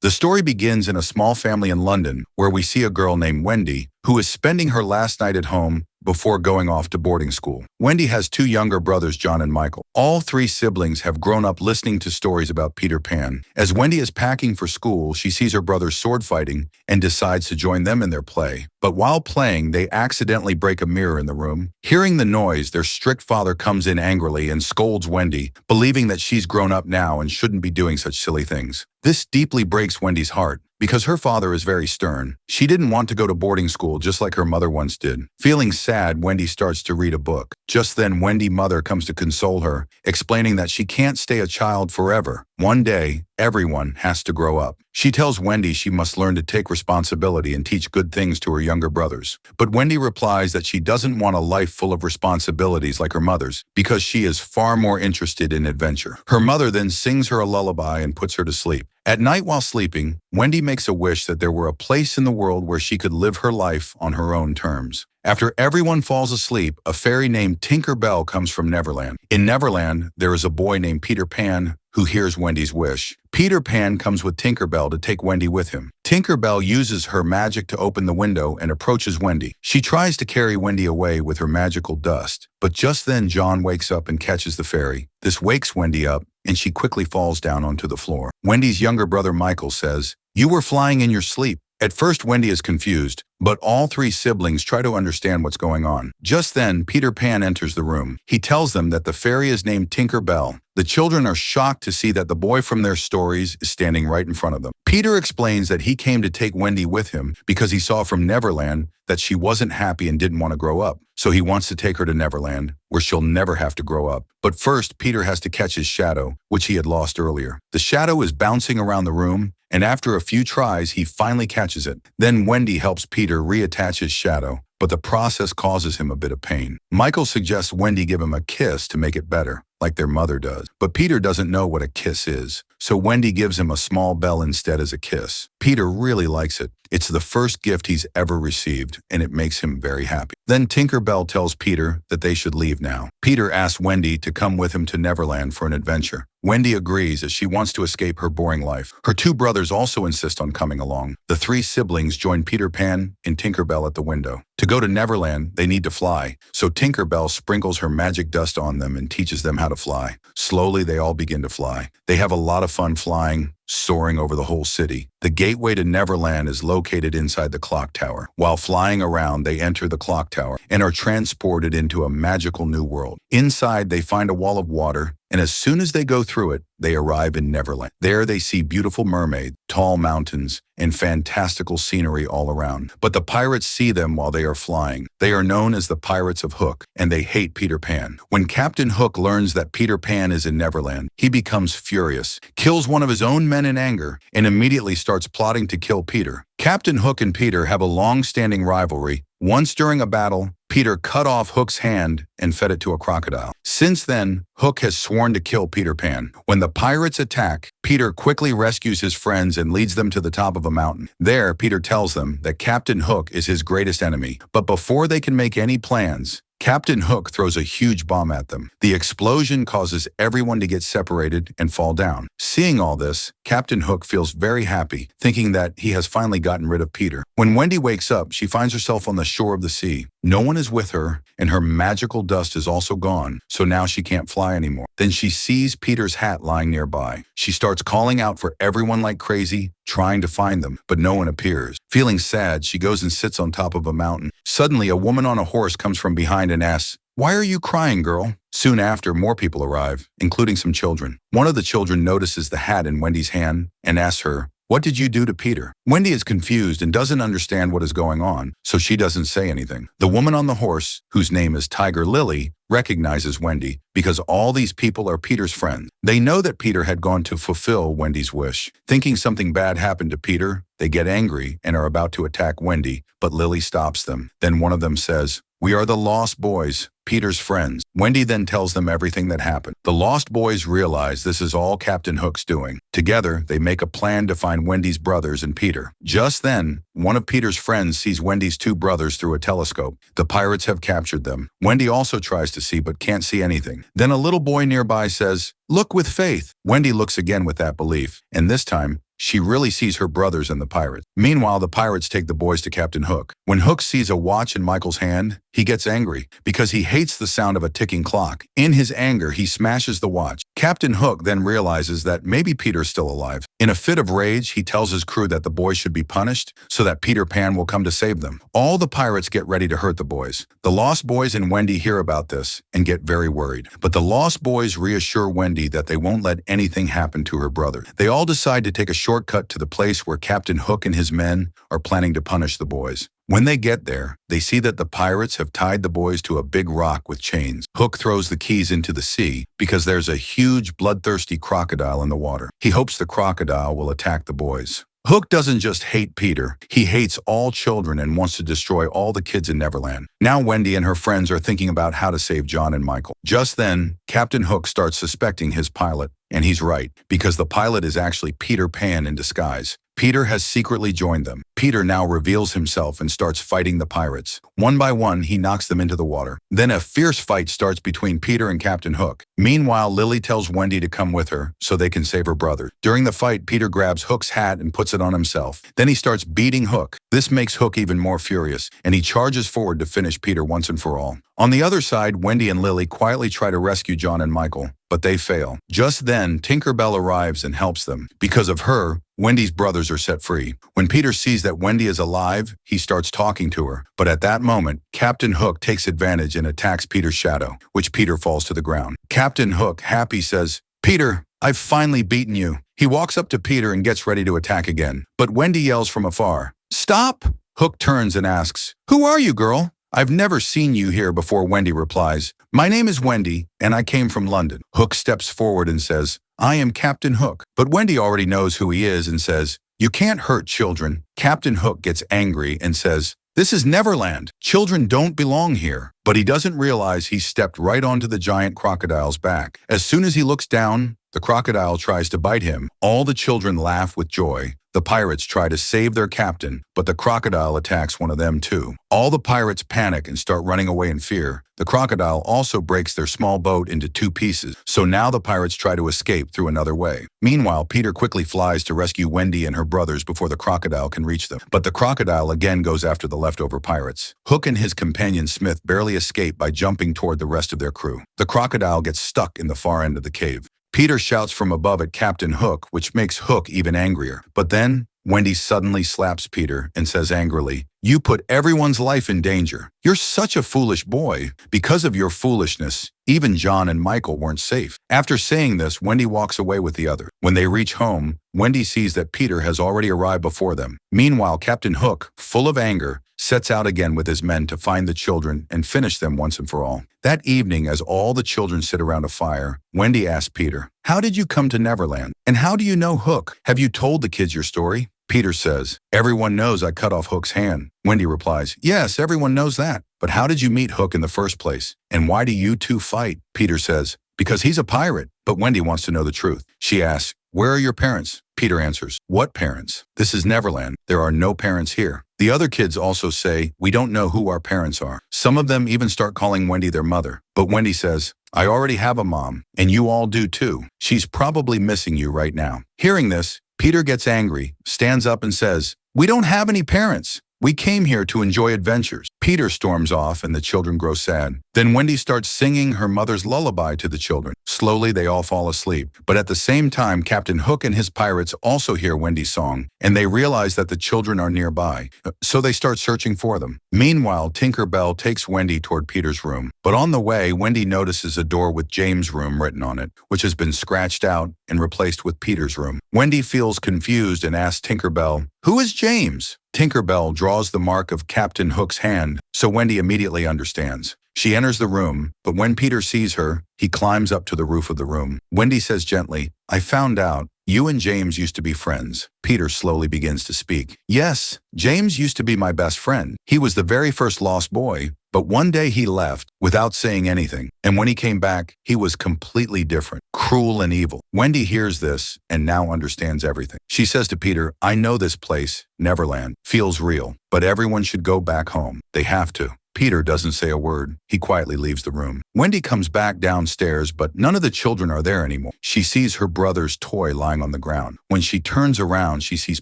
The story begins in a small family in London where we see a girl named Wendy who is spending her last night at home before going off to boarding school. Wendy has two younger brothers, John and Michael. All three siblings have grown up listening to stories about Peter Pan. As Wendy is packing for school, she sees her brothers sword fighting and decides to join them in their play. But while playing, they accidentally break a mirror in the room. Hearing the noise, their strict father comes in angrily and scolds Wendy, believing that she's grown up now and shouldn't be doing such silly things. This deeply breaks Wendy's heart. Because her father is very stern, she didn't want to go to boarding school just like her mother once did. Feeling sad, Wendy starts to read a book. Just then, Wendy's mother comes to console her, explaining that she can't stay a child forever. One day, everyone has to grow up. She tells Wendy she must learn to take responsibility and teach good things to her younger brothers. But Wendy replies that she doesn't want a life full of responsibilities like her mother's because she is far more interested in adventure. Her mother then sings her a lullaby and puts her to sleep. At night while sleeping, Wendy makes a wish that there were a place in the world where she could live her life on her own terms. After everyone falls asleep, a fairy named Tinker Bell comes from Neverland. In Neverland, there is a boy named Peter Pan who hears Wendy's wish. Peter Pan comes with Tinker Bell to take Wendy with him. Tinker Bell uses her magic to open the window and approaches Wendy. She tries to carry Wendy away with her magical dust, but just then John wakes up and catches the fairy. This wakes Wendy up, and she quickly falls down onto the floor. Wendy's younger brother Michael says, "You were flying in your sleep." At first, Wendy is confused, but all three siblings try to understand what's going on. Just then, Peter Pan enters the room. He tells them that the fairy is named Tinker Bell. The children are shocked to see that the boy from their stories is standing right in front of them. Peter explains that he came to take Wendy with him because he saw from Neverland that she wasn't happy and didn't want to grow up. So he wants to take her to Neverland, where she'll never have to grow up. But first, Peter has to catch his shadow, which he had lost earlier. The shadow is bouncing around the room, and after a few tries, he finally catches it. Then Wendy helps Peter reattach his shadow, but the process causes him a bit of pain. Michael suggests Wendy give him a kiss to make it better, like their mother does. But Peter doesn't know what a kiss is, so Wendy gives him a small bell instead as a kiss. Peter really likes it. It's the first gift he's ever received, and it makes him very happy. Then Tinker Bell tells Peter that they should leave now. Peter asks Wendy to come with him to Neverland for an adventure. Wendy agrees as she wants to escape her boring life. Her two brothers also insist on coming along. The three siblings join Peter Pan and Tinker Bell at the window. To go to Neverland, they need to fly, so Tinker Bell sprinkles her magic dust on them and teaches them how to fly. Slowly, they all begin to fly. They have a lot of fun flying, soaring over the whole city. The gateway to Neverland is located inside the clock tower. While flying around, they enter the clock tower and are transported into a magical new world. Inside, they find a wall of water, and as soon as they go through it, they arrive in Neverland. There they see beautiful mermaids, tall mountains, and fantastical scenery all around. But the pirates see them while they are flying. They are known as the Pirates of Hook, and they hate Peter Pan. When Captain Hook learns that Peter Pan is in Neverland, he becomes furious, kills one of his own men in anger, and immediately starts plotting to kill Peter. Captain Hook and Peter have a long-standing rivalry. Once during a battle, Peter cut off Hook's hand and fed it to a crocodile. Since then, Hook has sworn to kill Peter Pan. When the pirates attack, Peter quickly rescues his friends and leads them to the top of a mountain. There, Peter tells them that Captain Hook is his greatest enemy. But before they can make any plans, Captain Hook throws a huge bomb at them. The explosion causes everyone to get separated and fall down. Seeing all this, Captain Hook feels very happy, thinking that he has finally gotten rid of Peter. When Wendy wakes up, she finds herself on the shore of the sea. No one is with her, and her magical dust is also gone, so now she can't fly anymore. Then she sees Peter's hat lying nearby. She starts calling out for everyone like crazy, trying to find them, but no one appears. Feeling sad, she goes and sits on top of a mountain. Suddenly, a woman on a horse comes from behind and asks, "Why are you crying, girl?" Soon after, more people arrive, including some children. One of the children notices the hat in Wendy's hand and asks her, "What did you do to Peter?" Wendy is confused and doesn't understand what is going on, so she doesn't say anything. The woman on the horse, whose name is Tiger Lily, recognizes Wendy because all these people are Peter's friends. They know that Peter had gone to fulfill Wendy's wish. Thinking something bad happened to Peter, they get angry and are about to attack Wendy, but Lily stops them. Then one of them says, "We are the Lost Boys, Peter's friends." Wendy then tells them everything that happened. The Lost Boys realize this is all Captain Hook's doing. Together, they make a plan to find Wendy's brothers and Peter. Just then, one of Peter's friends sees Wendy's two brothers through a telescope. The pirates have captured them. Wendy also tries to see but can't see anything. Then a little boy nearby says, "Look with faith." Wendy looks again with that belief, and this time, she really sees her brothers and the pirates. Meanwhile, the pirates take the boys to Captain Hook. When Hook sees a watch in Michael's hand, he gets angry because he hates the sound of a ticking clock. In his anger, he smashes the watch. Captain Hook then realizes that maybe Peter's still alive. In a fit of rage, he tells his crew that the boys should be punished so that Peter Pan will come to save them. All the pirates get ready to hurt the boys. The Lost Boys and Wendy hear about this and get very worried. But the Lost Boys reassure Wendy that they won't let anything happen to her brother. They all decide to take a shortcut to the place where Captain Hook and his men are planning to punish the boys. When they get there, they see that the pirates have tied the boys to a big rock with chains. Hook throws the keys into the sea because there's a huge bloodthirsty crocodile in the water. He hopes the crocodile will attack the boys. Hook doesn't just hate Peter, he hates all children and wants to destroy all the kids in Neverland. Now Wendy and her friends are thinking about how to save John and Michael. Just then, Captain Hook starts suspecting his pilot, and he's right, because the pilot is actually Peter Pan in disguise. Peter has secretly joined them. Peter now reveals himself and starts fighting the pirates. One by one, he knocks them into the water. Then a fierce fight starts between Peter and Captain Hook. Meanwhile, Lily tells Wendy to come with her so they can save her brother. During the fight, Peter grabs Hook's hat and puts it on himself. Then he starts beating Hook. This makes Hook even more furious, and he charges forward to finish Peter once and for all. On the other side, Wendy and Lily quietly try to rescue John and Michael, but they fail. Just then, Tinker Bell arrives and helps them. Because of her, Wendy's brothers are set free. When Peter sees that Wendy is alive, he starts talking to her. But at that moment, Captain Hook takes advantage and attacks Peter's shadow, which Peter falls to the ground. Captain Hook, happy, says, "Peter, I've finally beaten you." He walks up to Peter and gets ready to attack again. But Wendy yells from afar, "Stop!" Hook turns and asks, "Who are you, girl?" "I've never seen you here before," Wendy replies. "My name is Wendy, and I came from London." Hook steps forward and says, "I am Captain Hook." But Wendy already knows who he is and says, "You can't hurt children." Captain Hook gets angry and says, "This is Neverland. Children don't belong here." But he doesn't realize he stepped right onto the giant crocodile's back. As soon as he looks down, the crocodile tries to bite him. All the children laugh with joy. The pirates try to save their captain, but the crocodile attacks one of them too. All the pirates panic and start running away in fear. The crocodile also breaks their small boat into two pieces, so now the pirates try to escape through another way. Meanwhile, Peter quickly flies to rescue Wendy and her brothers before the crocodile can reach them. But the crocodile again goes after the leftover pirates. Hook and his companion Smith barely escape by jumping toward the rest of their crew. The crocodile gets stuck in the far end of the cave. Peter shouts from above at Captain Hook, which makes Hook even angrier. But then, Wendy suddenly slaps Peter and says angrily, "You put everyone's life in danger. You're such a foolish boy. Because of your foolishness, even John and Michael weren't safe." After saying this, Wendy walks away with the other. When they reach home, Wendy sees that Peter has already arrived before them. Meanwhile, Captain Hook, full of anger, sets out again with his men to find the children and finish them once and for all. That evening, as all the children sit around a fire, Wendy asks Peter, "How did you come to Neverland? And how do you know Hook? Have you told the kids your story?" Peter says, "Everyone knows I cut off Hook's hand." Wendy replies, "Yes, everyone knows that. But how did you meet Hook in the first place? And why do you two fight?" Peter says, "Because he's a pirate." But Wendy wants to know the truth. She asks, "Where are your parents?" Peter answers, "What parents? This is Neverland. There are no parents here." The other kids also say, "We don't know who our parents are." Some of them even start calling Wendy their mother. But Wendy says, "I already have a mom, and you all do too. She's probably missing you right now." Hearing this, Peter gets angry, stands up and says, "We don't have any parents. We came here to enjoy adventures." Peter storms off and the children grow sad. Then Wendy starts singing her mother's lullaby to the children. Slowly, they all fall asleep. But at the same time, Captain Hook and his pirates also hear Wendy's song, and they realize that the children are nearby. So they start searching for them. Meanwhile, Tinker Bell takes Wendy toward Peter's room. But on the way, Wendy notices a door with James' room written on it, which has been scratched out and replaced with Peter's room. Wendy feels confused and asks Tinker Bell, "Who is James?" Tinker Bell draws the mark of Captain Hook's hand, so Wendy immediately understands. She enters the room, but when Peter sees her, he climbs up to the roof of the room. Wendy says gently, "I found out you and James used to be friends." Peter slowly begins to speak. "Yes, James used to be my best friend. He was the very first lost boy, but one day he left without saying anything. And when he came back, he was completely different, cruel and evil." Wendy hears this and now understands everything. She says to Peter, "I know this place, Neverland, feels real, but everyone should go back home. They have to." Peter doesn't say a word. He quietly leaves the room. Wendy comes back downstairs, but none of the children are there anymore. She sees her brother's toy lying on the ground. When she turns around, she sees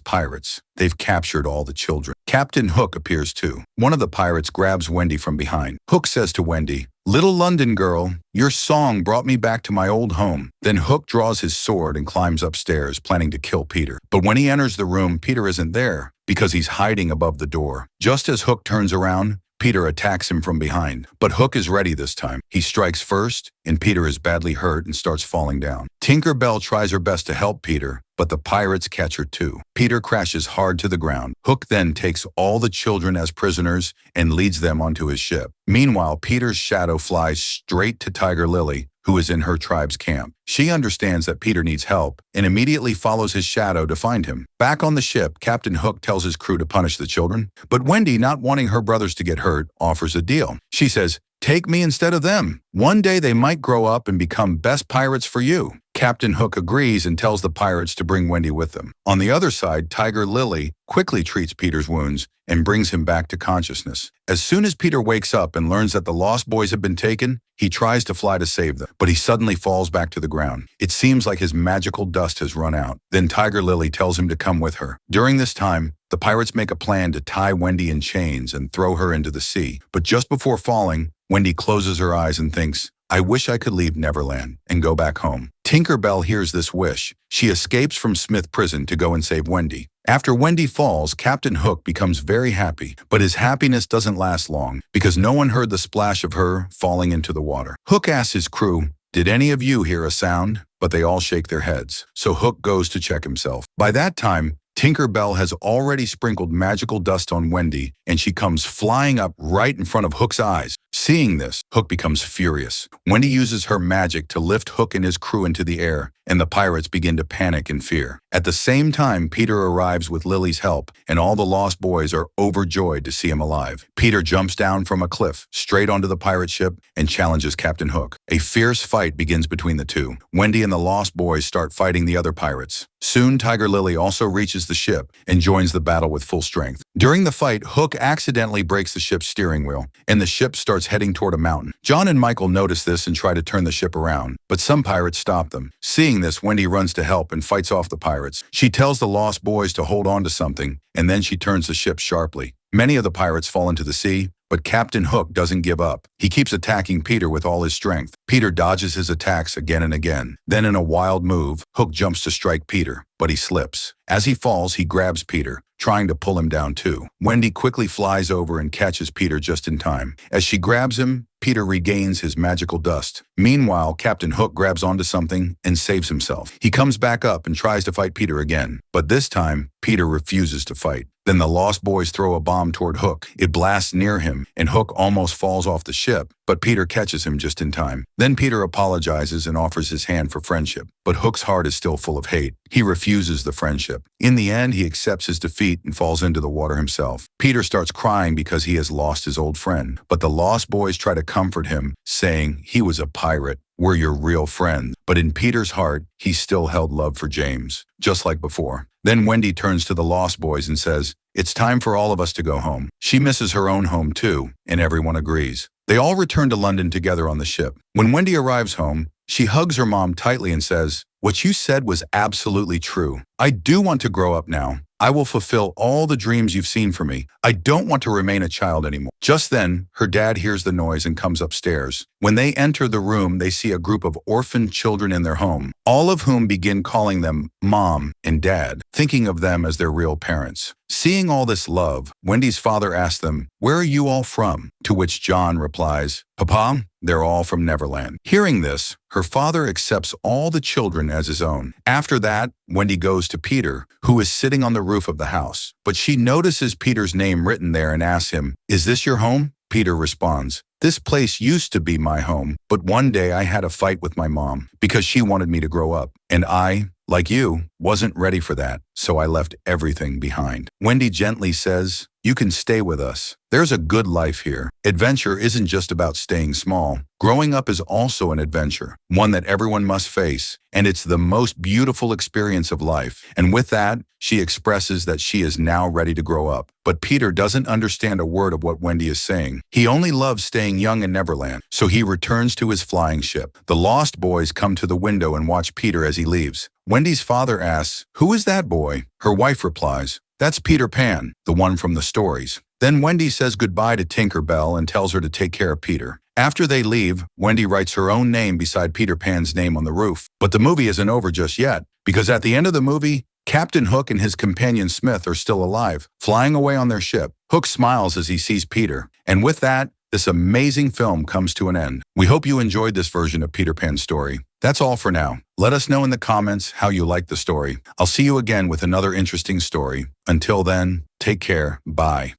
pirates. They've captured all the children. Captain Hook appears too. One of the pirates grabs Wendy from behind. Hook says to Wendy, "Little London girl, your song brought me back to my old home." Then Hook draws his sword and climbs upstairs, planning to kill Peter. But when he enters the room, Peter isn't there because he's hiding above the door. Just as Hook turns around, Peter attacks him from behind. But Hook is ready this time. He strikes first, and Peter is badly hurt and starts falling down. Tinker Bell tries her best to help Peter, but the pirates catch her too. Peter crashes hard to the ground. Hook then takes all the children as prisoners and leads them onto his ship. Meanwhile, Peter's shadow flies straight to Tiger Lily, who is in her tribe's camp. She understands that Peter needs help and immediately follows his shadow to find him. Back on the ship, Captain Hook tells his crew to punish the children, but Wendy, not wanting her brothers to get hurt, offers a deal. She says, "Take me instead of them. One day they might grow up and become best pirates for you." Captain Hook agrees and tells the pirates to bring Wendy with them. On the other side, Tiger Lily quickly treats Peter's wounds and brings him back to consciousness. As soon as Peter wakes up and learns that the lost boys have been taken, he tries to fly to save them, but he suddenly falls back to the ground. It seems like his magical dust has run out. Then Tiger Lily tells him to come with her. During this time, the pirates make a plan to tie Wendy in chains and throw her into the sea. But just before falling, Wendy closes her eyes and thinks, "I wish I could leave Neverland and go back home." Tinker Bell hears this wish. She escapes from Smith prison to go and save Wendy. After Wendy falls, Captain Hook becomes very happy, but his happiness doesn't last long because no one heard the splash of her falling into the water. Hook asks his crew, "Did any of you hear a sound?" But they all shake their heads. So Hook goes to check himself. By that time, Tinker Bell has already sprinkled magical dust on Wendy, and she comes flying up right in front of Hook's eyes. Seeing this, Hook becomes furious. Wendy uses her magic to lift Hook and his crew into the air, and the pirates begin to panic in fear. At the same time, Peter arrives with Lily's help, and all the lost boys are overjoyed to see him alive. Peter jumps down from a cliff, straight onto the pirate ship, and challenges Captain Hook. A fierce fight begins between the two. Wendy and the lost boys start fighting the other pirates. Soon, Tiger Lily also reaches the ship and joins the battle with full strength. During the fight, Hook accidentally breaks the ship's steering wheel, and the ship starts heading toward a mountain. John and Michael notice this and try to turn the ship around, but some pirates stop them. Seeing this, Wendy runs to help and fights off the pirates. She tells the lost boys to hold on to something, and then she turns the ship sharply. Many of the pirates fall into the sea, but Captain Hook doesn't give up. He keeps attacking Peter with all his strength. Peter dodges his attacks again and again. Then in a wild move, Hook jumps to strike Peter, but he slips. As he falls, he grabs Peter, trying to pull him down too. Wendy quickly flies over and catches Peter just in time. As she grabs him, Peter regains his magical dust. Meanwhile, Captain Hook grabs onto something and saves himself. He comes back up and tries to fight Peter again, but this time, Peter refuses to fight. Then the lost boys throw a bomb toward Hook. It blasts near him, and Hook almost falls off the ship, but Peter catches him just in time. Then Peter apologizes and offers his hand for friendship, but Hook's heart is still full of hate. He refuses the friendship. In the end, he accepts his defeat and falls into the water himself. Peter starts crying because he has lost his old friend, but the lost boys try to comfort him, saying he was a pirate. "We're your real friend." But in Peter's heart, he still held love for James, just like before. Then Wendy turns to the lost boys and says, "It's time for all of us to go home." She misses her own home too, and everyone agrees. They all return to London together on the ship. When Wendy arrives home, she hugs her mom tightly and says, "What you said was absolutely true. I do want to grow up now. I will fulfill all the dreams you've seen for me. I don't want to remain a child anymore." Just then, her dad hears the noise and comes upstairs. When they enter the room, they see a group of orphaned children in their home, all of whom begin calling them Mom and Dad, thinking of them as their real parents. Seeing all this love, Wendy's father asks them, "Where are you all from?" To which John replies, "Papa, they're all from Neverland." Hearing this, her father accepts all the children as his own. After that, Wendy goes to Peter, who is sitting on the roof of the house. But she notices Peter's name written there and asks him, "Is this your home?" Peter responds, "This place used to be my home, but one day I had a fight with my mom because she wanted me to grow up. And I, like you, wasn't ready for that, so I left everything behind. Wendy gently says, "You can stay with us. There's a good life here. Adventure isn't just about staying small. Growing up is also an adventure, one that everyone must face, and it's the most beautiful experience of life." And with that, she expresses that she is now ready to grow up. But Peter doesn't understand a word of what Wendy is saying. He only loves staying young in Neverland, so he returns to his flying ship. The lost boys come to the window and watch Peter as he leaves. Wendy's father asks, "Who is that boy?" Her wife replies, "That's Peter Pan, the one from the stories." Then Wendy says goodbye to Tinker Bell and tells her to take care of Peter. After they leave, Wendy writes her own name beside Peter Pan's name on the roof. But the movie isn't over just yet, because at the end of the movie, Captain Hook and his companion Smith are still alive, flying away on their ship. Hook smiles as he sees Peter. And with that, this amazing film comes to an end. We hope you enjoyed this version of Peter Pan's story. That's all for now. Let us know in the comments how you liked the story. I'll see you again with another interesting story. Until then, take care. Bye.